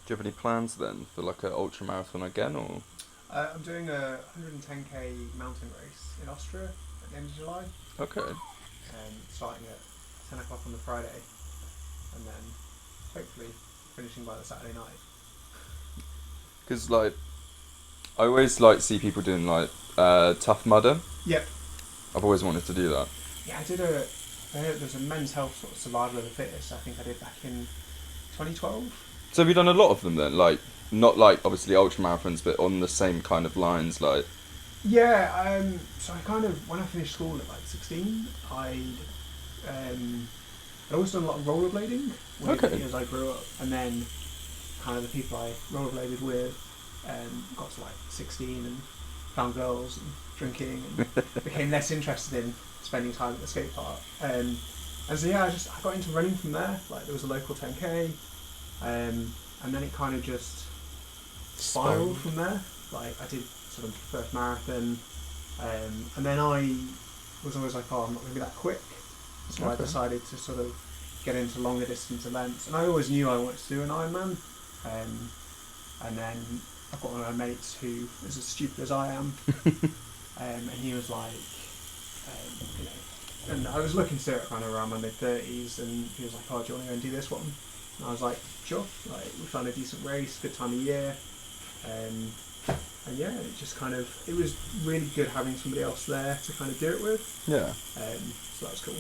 Do you have any plans then for like an ultra marathon again, or? I'm doing a 110k mountain race in Austria at the end of July, Okay. starting at 10 o'clock on the Friday, and then hopefully finishing by the Saturday night. Because like, I always like see people doing like Tough Mudder. Yep. I've always wanted to do that. Yeah, there's a men's health sort of survival of the fittest. I think I did back in 2012. So have you done a lot of them then? Like, not like obviously ultra marathons, but on the same kind of lines, like. Yeah. So I kind of when I finished school at like 16, I'd always done a lot of rollerblading Okay. as I grew up, and then kind of the people I rollerbladed with got to like 16 and found girls and drinking and became less interested in spending time at the skate park. And so yeah, I got into running from there. Like there was a local 10k, and then it kind of just spiraled from there. Like I did sort of first marathon, and then I was always like, oh, I'm not going to be that quick. So I decided to sort of get into longer distance events, and I always knew I wanted to do an Ironman. And then I've got one of my mates who is as stupid as I am, and he was like, you know, and I was looking to do it kind of around my mid-30s, and he was like, oh, do you want to go and do this one? And I was like, sure. Like we found a decent race, good time of year, and yeah, it just kind of it was really good having somebody else there to kind of do it with. Yeah. So that was cool.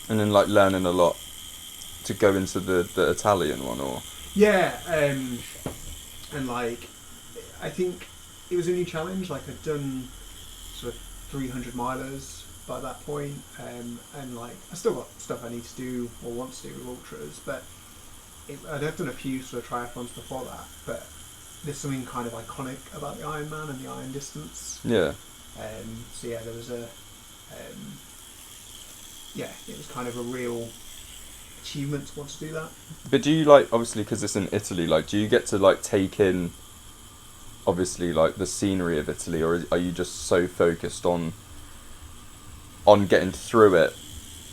And then like learning a lot to go into the Italian one, or. Yeah, and like I think it was a new challenge. Like I'd done sort of 300 milers by that point, and like I still got stuff I need to do or want to do with ultras, but I'd done a few sort of triathlons before that. But there's something kind of iconic about the Ironman and the Iron distance. Yeah. So yeah, there was yeah, it was kind of a real achievement to want to do that. But do you like obviously because it's in Italy? Like, do you get to like take in obviously like the scenery of Italy, or are you just so focused on getting through it?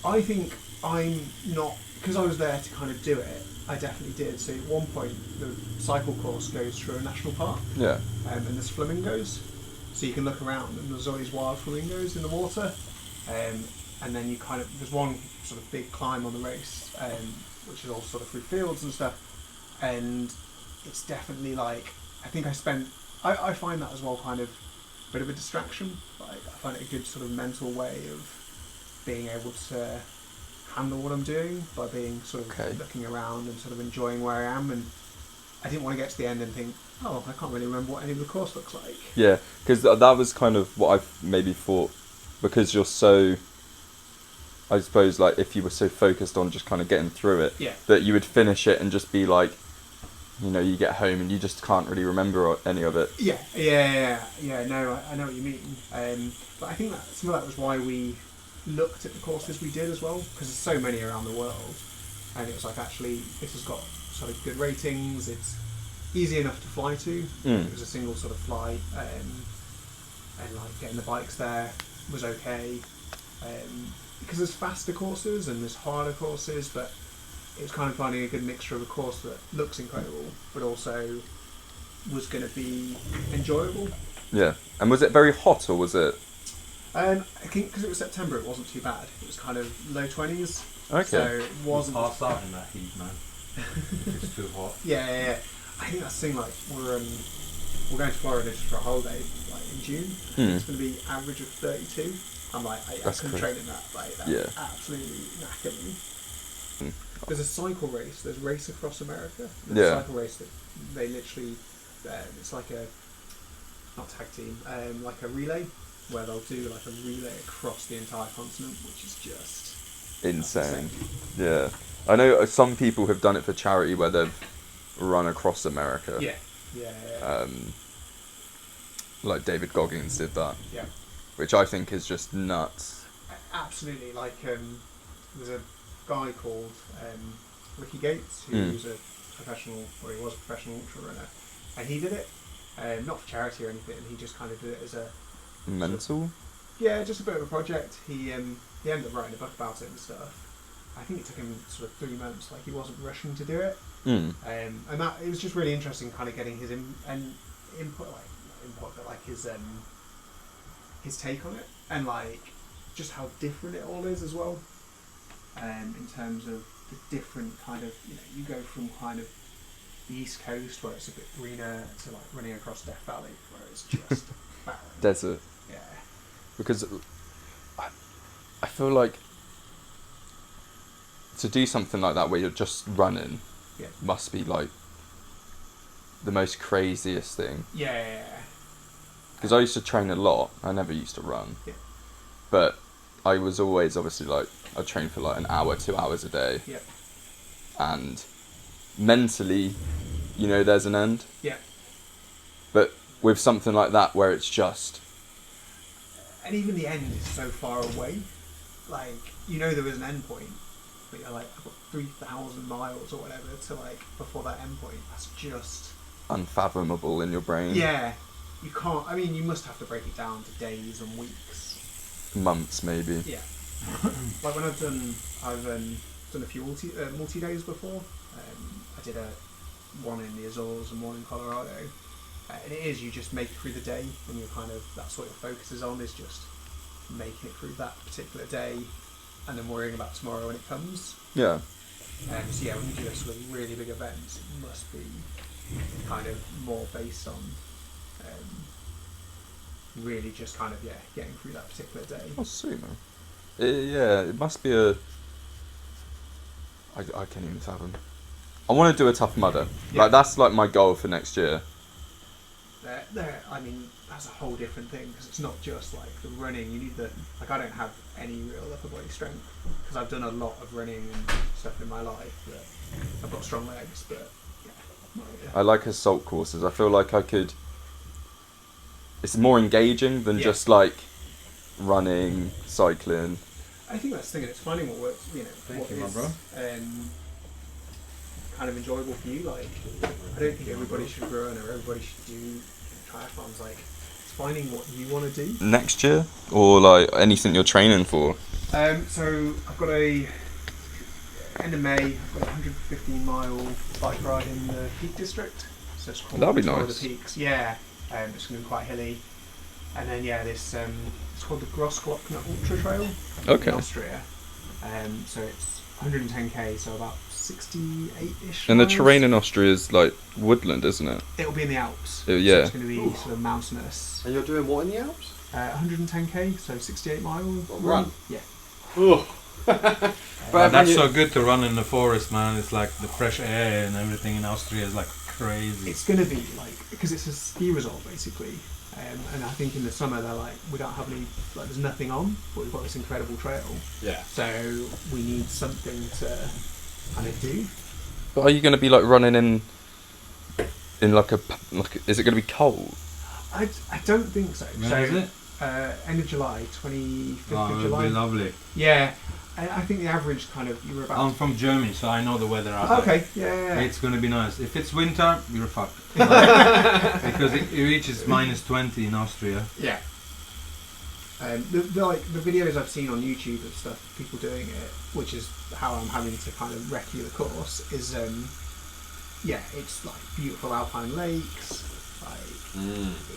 I think I'm not, because I was there to kind of do it. I definitely did. So at one point, the cycle course goes through a national park, Yeah. and there's flamingos, so you can look around, and there's always wild flamingos in the water, and then you kind of there's one sort of big climb on the race, which is all sort of through fields and stuff, and it's definitely like I find that as well kind of a bit of a distraction. Like I find it a good sort of mental way of being able to handle what I'm doing by being sort of looking around and sort of enjoying where I am. And I didn't want to get to the end and think, oh, I can't really remember what any of the course looks like. Yeah, because that was kind of what I maybe thought, because you're so, I suppose, like if you were so focused on just kind of getting through it, Yeah. that you would finish it and just be like, you know, you get home and you just can't really remember any of it. Yeah. No, I know what you mean. But I think that some of that was why we looked at the courses we did as well, because there's so many around the world, and it was like actually this has got sort of good ratings. It's easy enough to fly to. It was a single sort of flight, and like getting the bikes there was okay, because there's faster courses and there's harder courses, but it was kind of finding a good mixture of a course that looks incredible but also was going to be enjoyable. Yeah. And was it very hot, or was it? I think because it was September, it wasn't too bad. It was kind of low 20s. Okay. So it wasn't. Pass out in that heat, man. It's too hot. Yeah. I think that's the thing. Like we're going to Florida just for a holiday, like in June. It's going to be average of 32. I'm like, I couldn't train in that. Like that's absolutely knackered me. There's a cycle race. There's Race Across America. There's a cycle race that they literally. It's like a not tag team, like a relay, where they'll do like a relay across the entire continent, which is just insane. Yeah, I know some people have done it for charity where they've run across America. Yeah. Like David Goggins did that. Yeah. Which I think is just nuts. Absolutely. Like there's a guy called Ricky Gates who's a professional, or he was a professional ultra runner, and he did it not for charity or anything. He just kind of did it as a mental. Just a bit of a project. He ended up writing a book about it and stuff. I think it took him sort of 3 months. Like he wasn't rushing to do it. And that it was just really interesting, kind of getting his input, like not input, but like his take on it, and like just how different it all is as well. In terms of the different kind of, you go from kind of the East Coast where it's a bit greener to like running across Death Valley where it's just barren. Desert. Yeah. Because I feel like to do something like that where you're just running must be like the most craziest thing. Yeah. Because I used to train a lot. I never used to run. Yeah. But I was always obviously like, I trained for like an hour, 2 hours a day. Yeah. And mentally, there's an end. Yeah. But with something like that where it's just... And even the end is so far away. Like, there is an end point. But you're like, I've got 3,000 miles or whatever to like, before that end point. That's just... unfathomable in your brain. Yeah. You can't... I mean, you must have to break it down to days and weeks. Months, maybe. Yeah. Like when I've done a few multi days before. I did one in the Azores and one in Colorado, and it is, you just make it through the day, and you're kind of, that's what your focus is on, is just making it through that particular day, and then worrying about tomorrow when it comes. Yeah. So when you do a sort of really big events, it must be kind of more based on really just kind of getting through that particular day. Oh, sweet, man. It must be a... I can't even fathom. I want to do a Tough Mudder. Yeah. Like, that's like my goal for next year. I mean, that's a whole different thing, because it's not just like the running. You need like, I don't have any real upper body strength because I've done a lot of running and stuff in my life. But I've got strong legs, but I like assault courses. I feel like I could... It's more engaging than just like running, cycling. I think that's the thing, it's finding what works, Thank you, my bro. Kind of enjoyable for you. Like, I don't think everybody should run or everybody should do triathlons. Like, it's finding what you want to do. Next year? Or like anything you're training for? So I've got end of May, I've got a 115-mile bike ride in the Peak District. So it's called That'd be Tour of nice. the Peaks. Yeah, it's going to be quite hilly. And then this it's called the Grossglockner Ultra Trail in Austria. So it's 110k, so about 68-ish. And the miles. terrain in Austria is like woodland, isn't it? It'll be in the Alps. Yeah. So it's going to be sort of mountainous. And you're doing what in the Alps? 110k, so 68 miles. Run? Yeah. Oh. But that's so good to run in the forest, man. It's like the fresh air and everything in Austria is like crazy. It's going to be like, because it's a ski resort basically. And I think in the summer they're like, we don't have any, like there's nothing on, but we've got this incredible trail. Yeah. So we need something to kind of do. But are you going to be like running in like is it going to be cold? I don't think so. When so is it? End of July, 25th of It'll July. be lovely. Yeah. I think the average kind of, you were about... I'm from Germany, so I know the weather out there. Okay, yeah. It's going to be nice. If it's winter, you're fucked. Because it reaches -20 in Austria. Yeah. The videos I've seen on YouTube of stuff, people doing it, which is how I'm having to kind of rescue the course, is it's like beautiful alpine lakes,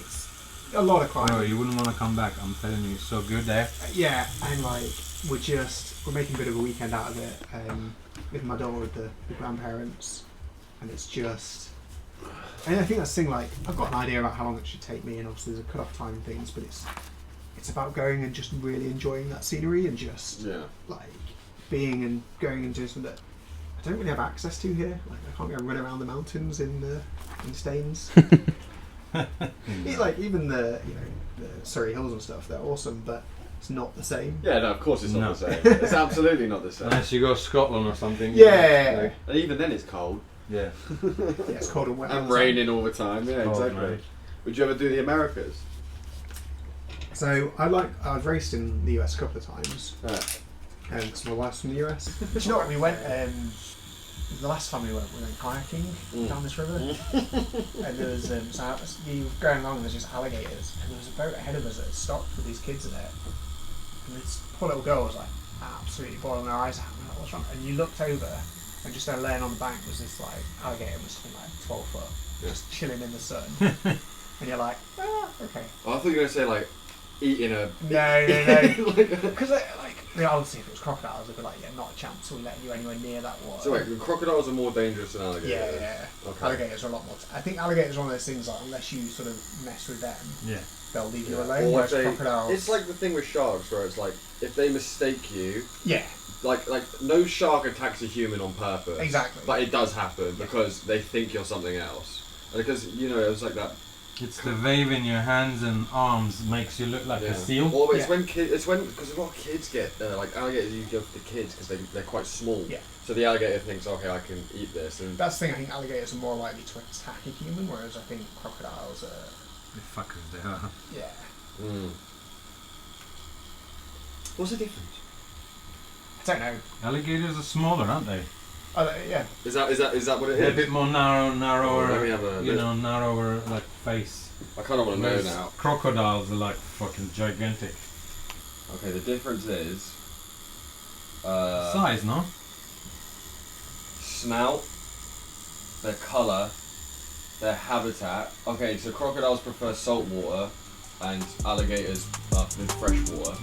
it's a lot of climbing. Oh, you wouldn't want to come back. I'm telling you, it's so good there. Yeah, and like we're making a bit of a weekend out of it with my daughter, with the grandparents, and it's just. And I think that's the thing. Like, I've got an idea about how long it should take me, and obviously there's a cut-off time and things, but it's about going and just really enjoying that scenery and just like being and going and doing something that I don't really have access to here. Like, I can't go and run around the mountains in Staines. Like even the Surrey Hills and stuff, they're awesome, but it's not the same. Yeah, no, of course it's not the same. It's absolutely not the same. Unless you go to Scotland or something. Yeah. And even then it's cold. Yeah. Yeah, it's cold and wet. And raining all the time. Yeah, Cold, exactly. right. Would you ever do the Americas? So I've raced in the US a couple of times. Yeah. Because my wife's from the US. Do you know what? We went. The last time we went kayaking down this river, and there was we were going along, and there's just alligators, and there was a boat ahead of us that had stopped with these kids in it, and this poor little girl was like absolutely bawling her eyes out. And what's wrong? And you looked over, and and just there laying on the bank was this like alligator was something like 12 foot, just chilling in the sun, and you're like, okay. Oh, I thought you were gonna say like eating a. No. Because obviously if it was crocodiles, they'd be like, yeah, not a chance. We'll let you anywhere near that water. So wait, crocodiles are more dangerous than alligators. Yeah. Okay. Alligators are a lot more. I think alligators are one of those things like unless you sort of mess with them, they'll leave you alone. Or Whereas if they, crocodiles, it's like the thing with sharks where it's like if they mistake you, yeah, like no shark attacks a human on purpose. Exactly. But it does happen because they think you're something else. And because it was like that. It's the wave in your hands and arms makes you look like a seal. Or it's when because a lot of kids get like alligators. You go for the kids because they're quite small. Yeah. So the alligator thinks, okay, I can eat this, and that's the thing. I think alligators are more likely to attack a human, whereas I think crocodiles are. The fuckers they are. Yeah. Mm. What's the difference? I don't know. Alligators are smaller, aren't they? Yeah. Is that what it is? They're a bit more narrower. let me have a look. Narrower like face. I kind of want to know Whereas now. crocodiles are like fucking gigantic. Okay, the difference is Size, no? snout, their colour, their habitat. Okay, so crocodiles prefer salt water and alligators in fresh water.